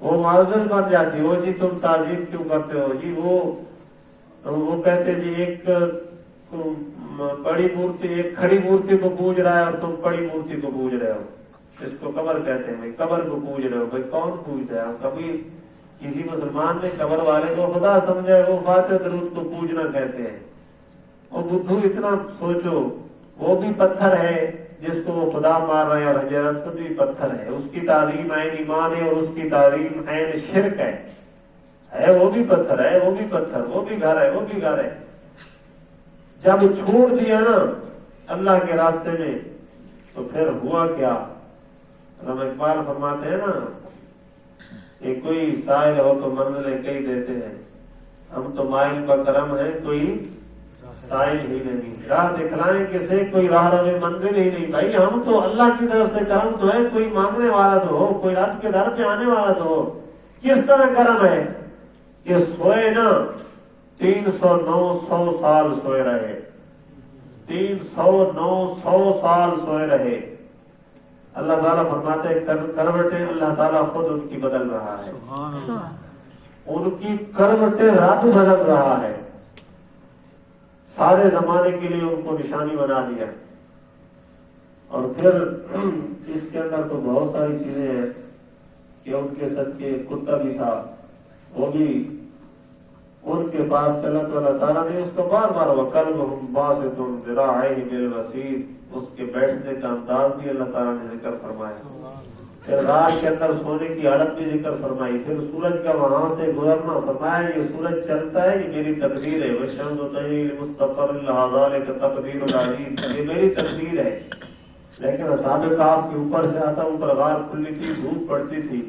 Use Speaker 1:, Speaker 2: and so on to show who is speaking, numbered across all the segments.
Speaker 1: وہ معذر بن جاتی، وہ جی تم تعظیم کیوں کرتے ہو جی، وہ کہتے جی ایک بڑی مورتی، ایک کھڑی مورتی کو پوج رہا ہے اور تم بڑی مورتی کو پوج رہے ہو، اس کو قبر کہتے ہیں، قبر کو پوج رہے ہو، بھائی کون پوجتا ہے؟ کبھی کسی مسلمان نے قبر والے کو خدا سمجھا ہے، وہ فاتح درود کو پوجنا کہتے ہیں۔ اور بدھو اتنا سوچو، وہ بھی پتھر ہے جس کو وہ خدا مار رہے ہیں، اور حجر اسود بھی پتھر ہے، اس کی تعظیم عین ایمان ہے اور اس کی تعظیم عین شرک ہے، وہ بھی پتھر ہے، وہ بھی پتھر، وہ بھی گھر ہے، وہ بھی گھر ہے۔ جب چھوڑ دیا نا اللہ کے راستے میں تو پھر ہوا کیا؟ علامہ اقبال فرماتے ہیں نا کہ کوئی سائل ہو تو منزلیں کئی دیتے ہیں، ہم تو مائل بکرم ہیں، کوئی سائل ہی نہیں، راہ دکھلائیں کسے، کوئی راہ رو منزل ہی نہیں۔ بھائی ہم تو اللہ کی طرف سے کرم تو ہے، کوئی مانگنے والا تو ہو، کوئی رب کے در پہ آنے والا تو ہو۔ کس طرح کرم ہے کہ سوئے نا 309 سال سوئے رہے، 309 سال سوئے رہے۔ اللہ تعالیٰ فرماتے ہیں کروٹیں اللہ تعالیٰ خود ان کی بدل رہا ہے، ان کی کروٹیں رب بدل رہا ہے، سارے زمانے کے لیے ان کو نشانی بنا دیا۔ اور پھر اس کے اندر تو بہت ساری چیزیں ہیں کہ ان کے صدقے کتا بھی تھا، وہ بھی ان کے پاس چلا تو اللہ تعالیٰ نے اس کو بار بار وَقَلْبُهُمْ بَاسِطٌ ذِرَاعَيْهِ بِالْوَسِيدِ، اس کے بیٹھنے کا انداز بھی اللہ تعالیٰ نے ذکر فرمایا، پھر رات کے اندر سونے کی حالت بھی ذکر فرمائی، پھر سورج کا وہاں سے گزرنا فرمایا یہ سورج چلتا ہے، یہ میری تقدیر ہے، وَالشَّمْسُ تَجْرِي لِمُسْتَقَرٍّ لَهَا ذَلِكَ تَقْدِيرُ الْعَزِيزِ، یہ میری تقدیر ہے۔ لیکن اصحاب کہف کے اوپر سے آتا، اوپر غار کھلی تھی، دھوپ پڑتی تھی،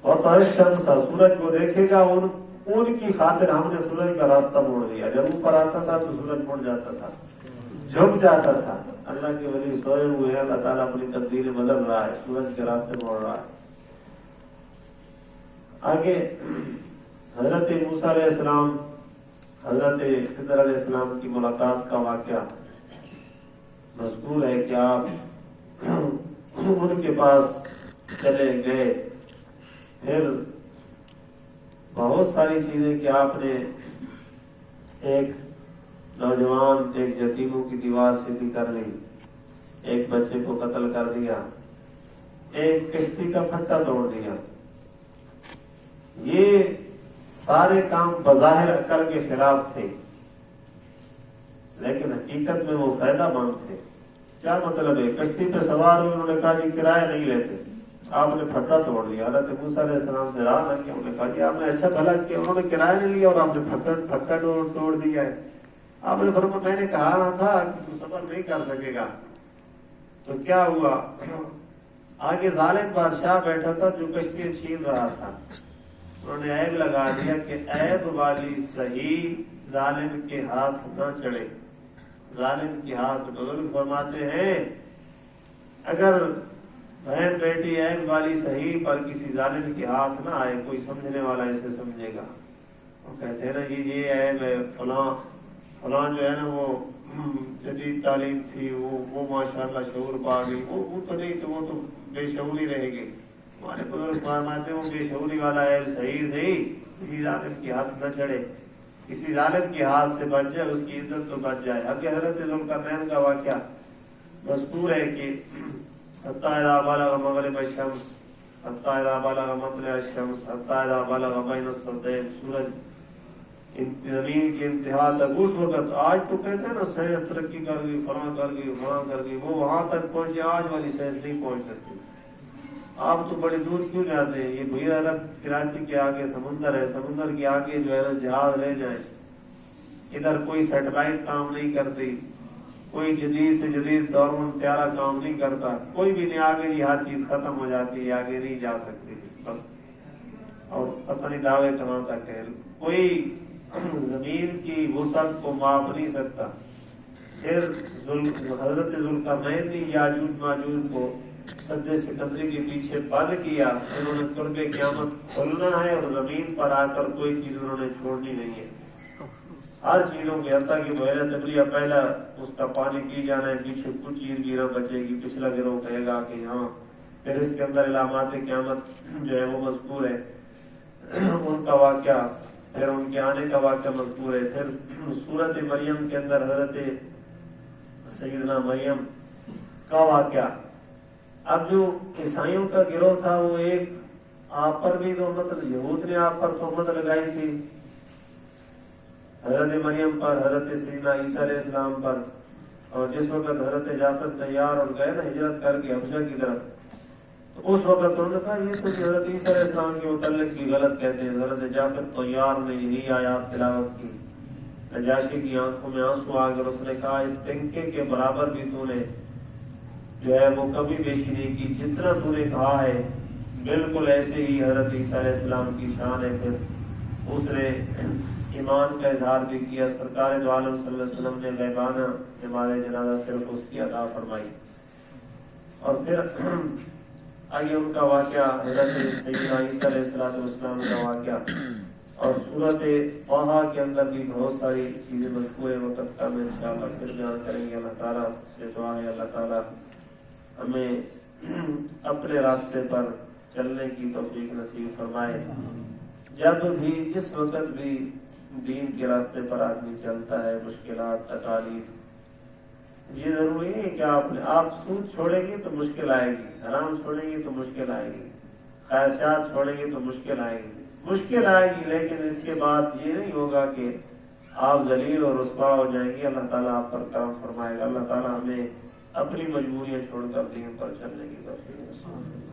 Speaker 1: اور الشمس سورج کو دیکھے گا، ان کی خاطر ہم نے سورج کا راستہ موڑ دیا، جب اوپر آتا تھا تو سورج مڑ جاتا تھا، جھک جاتا تھا۔ اللہ کے ولی سوئے ہوئے ہیں، اللہ تعالیٰ اپنی تقدیر بدل رہا ہے، سورج کے راستے موڑ رہا ہے۔ آگے حضرت موسیٰ علیہ السلام حضرت خضر علیہ السلام کی ملاقات کا واقعہ مذکور ہے کہ آپ ان کے پاس چلے گئے، پھر بہت ساری چیزیں کہ آپ نے ایک نوجوان، ایک یتیموں کی دیوار سیدھی کر لی، ایک بچے کو قتل کر دیا، ایک کشتی کا پھٹا توڑ دیا۔ یہ سارے کام بظاہر عقل کے خلاف تھے، لیکن حقیقت میں وہ فائدہ مند تھے۔ کیا مطلب ہے؟ کشتی پہ سوار ہوئے، انہوں نے کہا جی کرایہ نہیں لیتے، آپ نے پھٹا توڑ دیا۔ حضرت موسیٰ علیہ السلام سے راہ نہ کیا، انہوں نے کہا جی آپ نے اچھا بھلا کیا، انہوں نے کرایہ نہیں لیا اور آپ نے پھٹا توڑ دیا ہے۔ آپ نے فرمایا میں نے کہا تھا کہ تو صبر نہیں کر سکے گا۔ تو کیا ہوا؟ آگے ظالم بادشاہ بیٹھا تھا جو کشتی چھین رہا تھا، انہوں نے عیب لگا دیا کہ عیب والی صحیح ظالم کے ہاتھ نہ چڑھے۔ ظالم کے ہاتھ سے بزرگ فرماتے ہیں اگر بہن بیٹی عیب والی صحیح پر کسی ظالم کے ہاتھ نہ آئے، کوئی سمجھنے والا اسے سمجھے گا۔ وہ کہتے ہیں نا جی یہ عیب ہے، فلاں جو ہے نا وہ جدید تعلیم تھی، وہ ماشاءاللہ شعور پا گئی، وہ تو نہیں تو وہ تو بے شعوری رہے گی۔ ہمارے بزرگ فرماتے ہیں وہ بے شعوری والا عیب صحیح کسی ظالم کے ہاتھ نہ چڑھے، کسی ظالم کے ہاتھ سے بچ جائے، اس کی عزت تو بچ جائے۔ اب حضرت ذوالقرنین کا واقعہ مذکور ہے کہ حتی اذا بلغ مغرب الشمس حتی اذا بلغ مطلع الشمس حتی اذا بلغ بین الصدین، سورج زمین کی انتہا تک، اس وقت آج تو کہتے ہیں نا سائنس ترقی کر گئی، فلاں کر گئی، وہ وہاں تک پہنچی، آج والی سائنس نہیں پہنچ سکتی۔ آپ تو بڑے دور کیوں جاتے ہیں؟ یہ بھیا عرب کراچی کے آگے سمندر ہے، سمندر کے آگے جو ہے نا جہاز لے جائیں، ادھر کوئی سیٹلائٹ کام نہیں کرتی، کوئی جدید سے جدید دورمن طیارہ کام نہیں کرتا، کوئی بھی نہیں، آگے یہ ہر چیز ختم ہو جاتی ہے، آگے نہیں جا سکتی بس، اور پتہ نہیں دعوے کہاں تک ہے، کوئی زمین کی وسعت کو ماپ نہیں سکتا۔ پھر حضرت ذوالقرنین نے یاجوج ماجوج کو سد سکندری کے پیچھے بند کیا، انہوں نے قرب قیامت کھولنا ہے اور زمین پر آ کر کوئی چیز انہوں نے چھوڑنی نہیں ہے، ہر چیزوں کے حتیٰ کہ بحیرہ تبریہ پہلا اس کا پانی پی جانا ہے، پیچھے کچھ چیز بھی نہ بچے گی، پچھلا گروہ کہے گا کہ ہاں پھر اس کے اندر علامات قیامت جو ہے وہ مذکور ہے، ان کا واقعہ، پھر ان کے آنے کا واقعہ مذکور ہے، پھر سورت مریم کے اندر حضرت سیدنا مریم کا واقعہ۔ اب جو عیسائیوں کا گروہ تھا وہ ایک آپ پر بھی تہمت، یہود نے آپ پر تہمت لگائی تھی حضرت مریم پر، حضرت سیدنا عیسیٰ علیہ السلام پر، اور جس وقت حضرت جعفر تیار اور گئے نا ہجرت کر کے حبشہ کی طرف، تو اس وقت انہوں نے کہا یہ تو حضرت عیسیٰ علیہ السلام کے متعلق کی غلط کہتے ہیں۔ حضرت جعفر تیار نے یہی آیات تلاوت کی، نجاشی کی آنکھوں میں آنسو آ کر اس نے کہا اس تنکے کے برابر بھی تو نے جو ہے وہ کمی بیشی نہیں کی، جتنا تو نے کہا ہے بالکل ایسے ہی حضرت عیسیٰ علیہ السلام کی شان ہے۔ پھر اس نے ایمان کا اظہار بھی کیا۔ سرکار دو عالم صلی اللہ علیہ وسلم نے غیبانہ نماز جنازہ صرف اس کی ادا فرمائی۔ اور پھر آئیے ان کا واقعہ، حضرت سیدنا عیسیٰ علیہ السلام کا واقعہ، اور سورت طٰہٰ کے اندر بھی بہت ساری چیزیں مذکور ہیں، وقت کا میں انشاءاللہ پھر بیان کریں گے۔ اللہ تعالیٰ سے دعا ہے اللہ تعالیٰ ہمیں اپنے راستے پر چلنے کی توفیق نصیب فرمائے۔ جب بھی جس وقت بھی دین کے راستے پر آدمی چلتا ہے، مشکلات، تکالیف، یہ ضروری ہے کہ آپ سود چھوڑیں گے تو مشکل آئے گی، حرام چھوڑیں گے تو مشکل آئے گی، خواہشات چھوڑیں گے تو مشکل آئے گی، لیکن اس کے بعد یہ نہیں ہوگا کہ آپ ذلیل اور رسوا ہو جائیں گے۔ اللہ تعالیٰ آپ پر کرم فرمائے گا۔ اللہ تعالیٰ ہمیں اپنی مجبوریاں چھوڑ کر دین پر چلنے کی توفیق